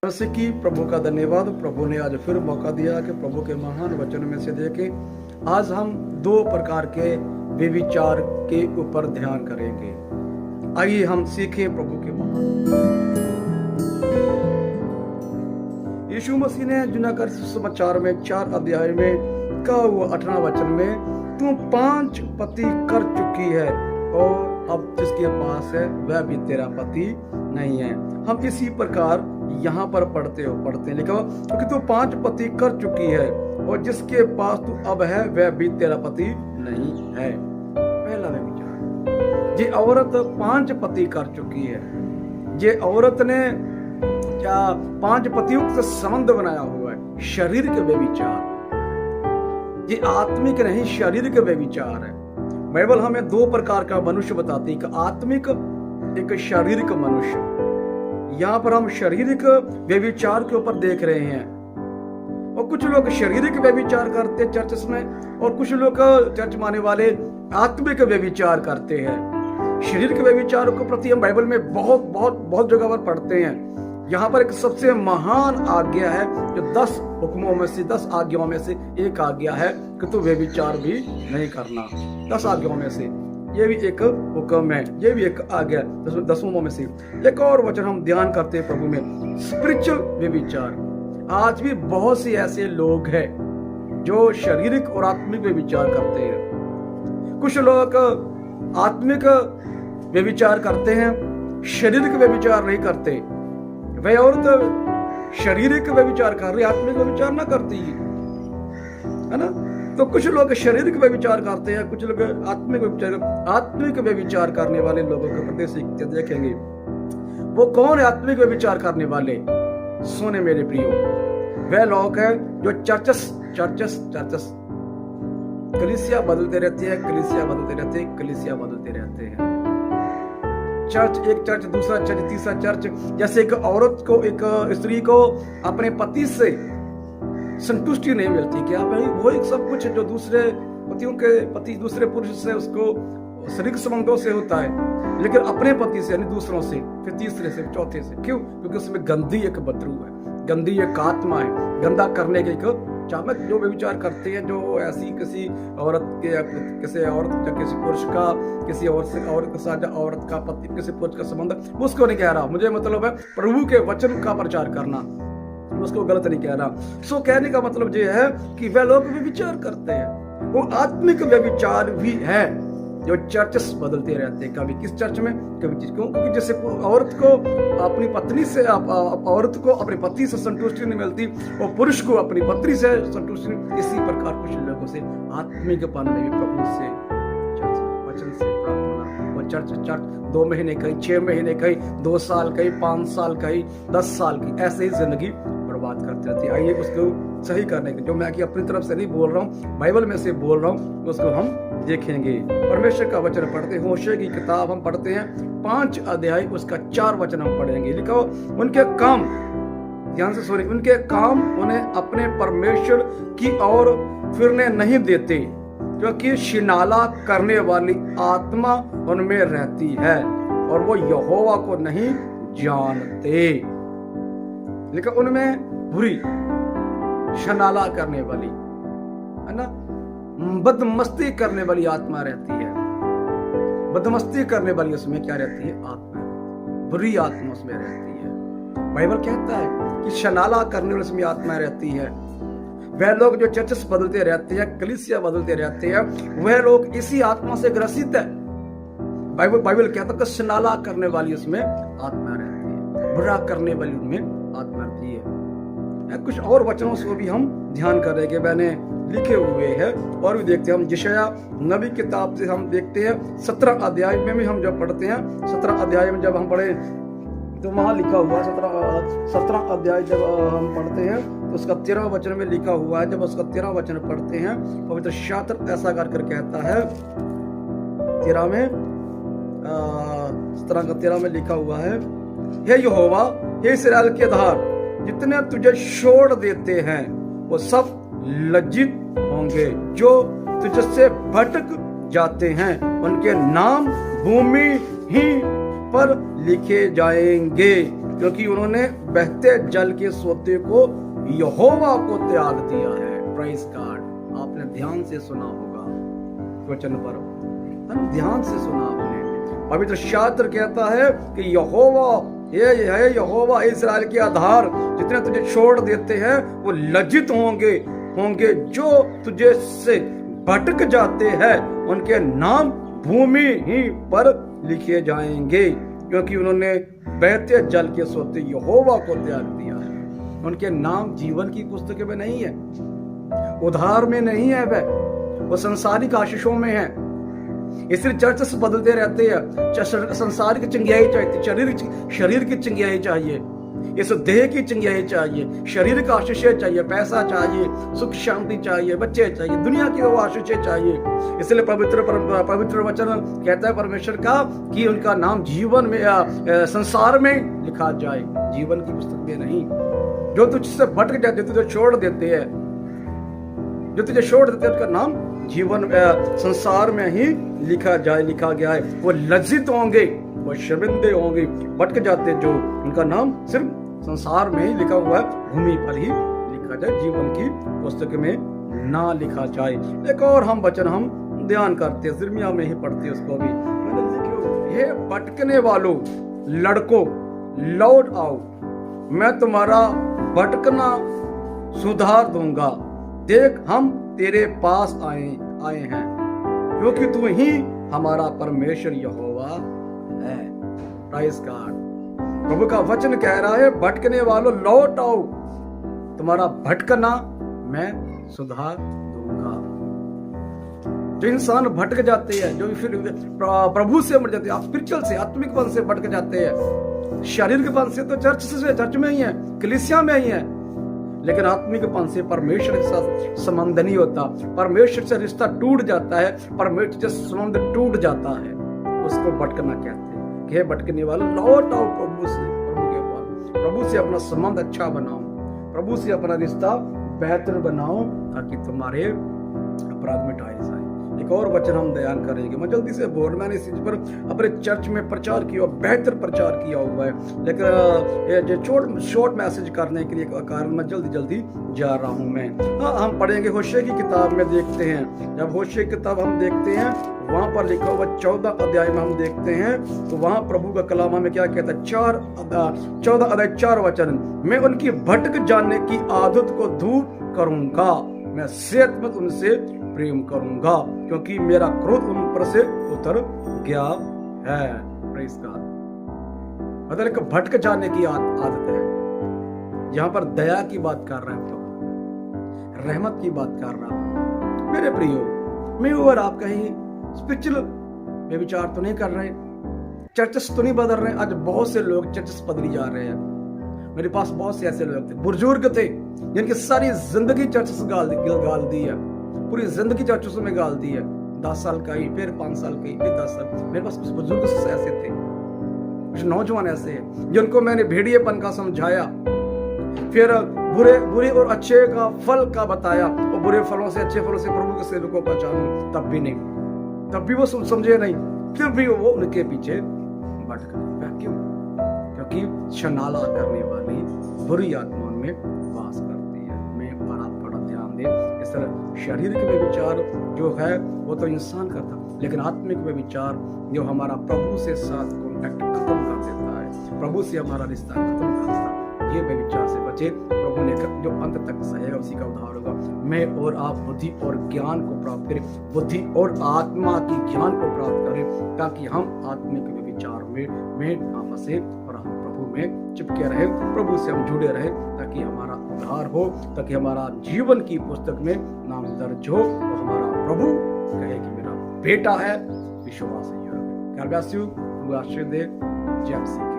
जैसे कि प्रभु का धन्यवाद। प्रभु ने आज फिर मौका दिया कि प्रभु के महान वचन में से देखें। आज हम दो प्रकार के व्यभिचार के ऊपर ध्यान करेंगे। आइए हम सीखें प्रभु के महान। यीशु मसीह ने जुनाकर समाचार में 4 अध्याय में कहा हुआ 18 वचन में, तू 5 पति कर चुकी है और अब जिसके पास है वह भी तेरा पति नहीं है। हम इसी प्रकार यहाँ पर पढ़ते हैं लिखा हुआ, क्योंकि तू 5 पति कर चुकी है और जिसके पास तू अब है वह भी तेरा पति नहीं है। पहला व्यभिचार, ये औरत 5 पति कर चुकी है। ये औरत ने क्या 5 पतियों से संबंध बनाया हुआ है। शारीरिक व्यभिचार, ये आत्मिक नहीं शारीरिक व्यभिचार है। बाइबल हमें 2 प्रकार का मनुष्य बताती है, एक आत्मिक एक शारीरिक मनुष्य। यहाँ पर हम शारीरिक व्यभिचार के ऊपर देख रहे हैं और कुछ लोग शारीरिक व्यभिचार करते हैं चर्च में और कुछ लोग चर्च माने वाले आत्मिक व्यभिचार करते हैं। शारीरिक व्यभिचार के प्रति हम बाइबल में बहुत जगह पर पढ़ते हैं। यहाँ पर एक सबसे महान आज्ञा है जो 10 हुक्मों में से 10 आज्ञाओं में से एक आज्ञा है कि तू व्यभिचार भी नहीं करना। 10 आज्ञाओं में से ये भी एक हुक्म है, ये भी एक आज्ञा 10 में से। एक और वचन हम ध्यान करते हैं प्रभु में, स्पिरिचुअल व्यभिचार। आज भी बहुत से ऐसे लोग हैं जो शारीरिक और आत्मिक व्यभिचार करते हैं। कुछ लोग आत्मिक व्यभिचार करते हैं, शारीरिक व्यभिचार नहीं करते। वह औरत शारीरिक व्यभिचार कर रही, आत्मिक व्यभिचार ना करती है ना। तो कुछ लोग शारीरिक व्यभिचार करते हैं, कुछ लोग आत्मिक व्यभिचार करने वाले लोगों के प्रति सीखते देखेंगे। वो कौन है आत्मिक व्यभिचार करने वाले? सुने मेरे प्रियो, वह लोग हैं जो चर्चस कलीसिया बदलते रहते हैं, कलीसिया बदलते रहते हैं। चर्च, एक चर्च, दूसरा चर्च, तीसरा चर्च। जैसे एक औरत को, एक स्त्री को अपने पति से संतुष्टि नहीं मिलती, क्या भाई वो एक सब कुछ जो दूसरे पतियों के पति दूसरे पुरुष से उसको शारीरिक संबंधों से होता है, लेकिन अपने पति से यानी दूसरों से, फिर तीसरे से, चौथे से। क्यों? क्योंकि उसमें गंदी एक बदरू है, गंदी एक आत्मा है, गंदा करने के एक चामक। जो व्यभिचार करते हैं, जो ऐसी किसी औरत के किसी पुरुष का किसी औरत के साथ औरत का पति किसी पुरुष का संबंध, उसको नहीं कह रहा। मुझे मतलब है प्रभु के वचन का प्रचार करना, उसको गलत नहीं कह रहा। सो कहने का मतलब ये है कि वे लोग व्यभिचार करते हैं। वो आत्मिक व्यभिचार भी है जो चर्चेस बदलते रहते हैं, कभी किस चर्च में, कभी क्यों? क्योंकि जैसे औरत को अपनी पत्नी से, औरत को अपने पति से संतुष्टि नहीं मिलती और पुरुष को अपनी पत्नी से संतुष्टि नहीं। इसी प्रकार कुछ लोगों से आत्मिकपन में भी प्रभु से वचन से प्राप्त होना। वो चर्च 2 महीने कहीं, 6 महीने कहीं, 2 साल कहीं, 5 साल कहीं, 10 साल की, ऐसे ही जिंदगी बर्बाद करते रहती है। आइए उसको सही करने के, जो मैं कि अपनी तरफ से नहीं बोल रहा हूँ, बाइबल में से बोल रहा हूँ, उसको हम देखेंगे। परमेश्वर का वचन पढ़ते, होशे की किताब हम पढ़ते हैं 5 अध्याय, उसका 4 वचन हम पढ़ेंगे। लिखा हो, उनके काम, ध्यान से सुनिए, उनके काम उन्हें अपने परमेश्वर की ओर फिरने नहीं देते, क्योंकि शिनाला करने वाली आत्मा उनमें रहती है और वो यहोवा को नहीं जानते। लेकिन उनमें बुरी शनाला करने वाली, है ना, बदमस्ती करने वाली आत्मा रहती है। बदमस्ती करने वाली उसमें क्या रहती है? आत्मा, बुरी आत्मा उसमें रहती है। बाइबल कहता है कि शनाला करने वाली उसमें आत्मा रहती है। वह लोग जो चर्चेस बदलते रहते हैं, कलीसिया बदलते रहते हैं, वह लोग इसी आत्मा से ग्रसित है। बाइबल कहता है कि शनाला करने वाली उसमें आत्मा रहती है, बुरा करने वाली उनमें आत्मा रहती है। कुछ और वचनों से भी हम ध्यान करेंगे, मैंने लिखे हुए हैं और भी देखते हैं। हम यशायाह नबी किताब से हम देखते हैं 17 अध्याय में भी हम जब पढ़ते हैं, 17 अध्याय में जब हम पढ़े तो वहां लिखा हुआ 17 अध्याय जब हम पढ़ते हैं तो उसका 13 वचन में लिखा हुआ है। जब उसका 13 वचन पढ़ते हैं, पवित्र शास्त्र ऐसा कर कहता है, 13 में 13 में लिखा हुआ है, हे यहोवा, हे इस्राएल के धार, जितने तुझे छोड़ देते हैं वो सब लज्जित होंगे, जो तुझसे भटक जाते हैं उनके नाम भूमि ही पर लिखे जाएंगे। क्योंकि उन्होंने बहते जल के सोते को यहोवा को त्याग दिया है। Praise God. आपने ध्यान से सुना होगा वचन पर, ध्यान से सुना आपने। पवित्र शास्त्र कहता है कि यहोवा ये है, यहोवा इस्राएल के आधार। जितने तुझे छोड़ देते हैं वो लज्जित होंगे जो तुझे से भटक जाते हैं, उनके नाम भूमि ही पर लिखे जाएंगे, क्योंकि उन्होंने बहते जल के सोते यहोवा को त्याग दिया है। उनके नाम जीवन की पुस्तक में नहीं है, उधार में नहीं है, वो संसारिक आशीषों में है। इसलिए चर्च बदलते रहते हैं। संसारिक चंगियाई चाहिए, शरीर की चंगियाई चाहिए, इस देह की चंगियाई चाहिए, शरीर का आशीषें चाहिए, पैसा चाहिए, सुख शांति चाहिए, बच्चे चाहिए, दुनिया की वो आशीषें चाहिए। इसलिए पवित्र वचन कहता है परमेश्वर का कि उनका नाम जीवन में संसार में लिखा जाए, जीवन की पुस्तक में नहीं। जो तुझसे भटक जाते, तुझे छोड़ देते हैं, उनका नाम जीवन संसार में ही लिखा गया है। वो लज्जित होंगे, वो शर्मिंदे होंगे, भटक जाते जो, उनका नाम सिर्फ संसार में ही लिखा हुआ है, भूमि पर ही लिखा जाए, जीवन की पुस्तक में ना लिखा जाए। एक और हम वचन हम ध्यान करते हैं, यिर्मयाह में ही पढ़ते हैं उसको भी। हे भटकने वालों लड़कों लौट आओ, मैं तुम्हारा भटकना सुधार दूंगा। देख हम तेरे पास आए हैं, क्योंकि तू ही हमारा परमेश्वर यहोवा है। Praise God. प्रभु का वचन कह रहा है भटकने वालों लौट आओ, तुम्हारा भटकना मैं सुधार दूंगा। जो इंसान भटक जाते हैं, जो फिर प्रभु से मर जाते हैं, स्पिरिचुअल से, आत्मिक पन से भटक जाते हैं। शारीरिक पन से तो चर्च में ही है, कलीसिया में ही है, लेकिन आत्मिक पन से परमेश्वर के साथ संबंध नहीं होता, परमेश्वर से रिश्ता टूट जाता है, परमेश्वर से संबंध टूट जाता है, उसको भटकना कहते हैं। कि भटकने वाले लौट आओ प्रभु के पास, प्रभु से अपना संबंध अच्छा बनाओ, प्रभु से अपना रिश्ता बेहतर बनाओ, ताकि तुम्हारे अपराध मिटाए जाए। एक और वचन हम ध्यान करेंगे, मैं जल्दी से बोल, मैंने इस चीज पर अपने चर्च में प्रचार किया, बेहतर प्रचार किया हुआ है, लेकिन शॉर्ट मैसेज करने के लिए कारण मैं जल्दी जा रहा हूं मैं। हम पढ़ेंगे होशे की किताब में, देखते हैं, जब होशे की किताब हम देखते हैं, वहां पर लिखा हुआ 14 अध्याय में हम देखते हैं, तो वहां प्रभु का कलाम में क्या कहता है, 14 अध्याय 4 वचन, मैं उनकी भटक जाने की आदत को दूर करूंगा, मैं सेहतमंद उनसे प्रेम करूंगा, क्योंकि मेरा क्रोध उन पर से उतर गया है। Praise God. मतलब एक भटक जाने की आदत है। यहां पर दया की बात कर रहा है तो, रहमत की बात कर रहा है। मेरे प्रियो, मैं और आप कहीं स्पिरिचुअल में विचार तो नहीं कर रहे, चर्चेस तो नहीं बदल रहे। आज बहुत से लोग चर्चेस बदली जा रहे हैं। मेरे पास बहुत से ऐसे लोग थे, बुजुर्ग थे, जिनकी सारी जिंदगी चर्चेस गाल दी है, पूरी जिंदगी चर्चों में गाल दी है। 10 साल का ही, फिर 5 साल का ही, फिर 10 साल। मेरे पास कुछ बुजुर्ग ऐसे थे, कुछ नौजवान ऐसे हैं, जिनको मैंने भेड़िएपन का समझाया, फिर बुरे और अच्छे का फल का बताया, और बुरे फलों से अच्छे फलों से प्रभु के सेवक को पहचानूं, तब भी नहीं, तब भी वो समझे नहीं, फिर भी वो उनके पीछे भटक गए। क्यों? क्योंकि शनाला करने वाली बुरी आत्माओं में वास करती है। मैं बड़ा ध्यान दे। इस तरह शारीरिक में विचार जो है वो तो इंसान का था, लेकिन आत्मिक में विचार जो हमारा प्रभु से साथ कॉन्टैक्ट खत्म कर देता है, प्रभु से हमारा रिश्ता खत्म कर देता है, ये व्यभिचार से बचे। प्रभु ने जो अंत तक सहेगा उसी का उद्धार होगा। मैं और आप बुद्धि और ज्ञान को प्राप्त करें, बुद्धि और आत्मा की ज्ञान को प्राप्त करें, ताकि हम आत्मिक विचार में ना फंसे और हम प्रभु में चिपके रहे, प्रभु से हम जुड़े रहे, ताकि हमारा उद्धार हो, ताकि हमारा जीवन की पुस्तक में नाम दर्ज हो, तो हमारा प्रभु कहे कि मेरा बेटा है, विश्वास है। God bless you. आशीर्वाद दे। जय मसीह।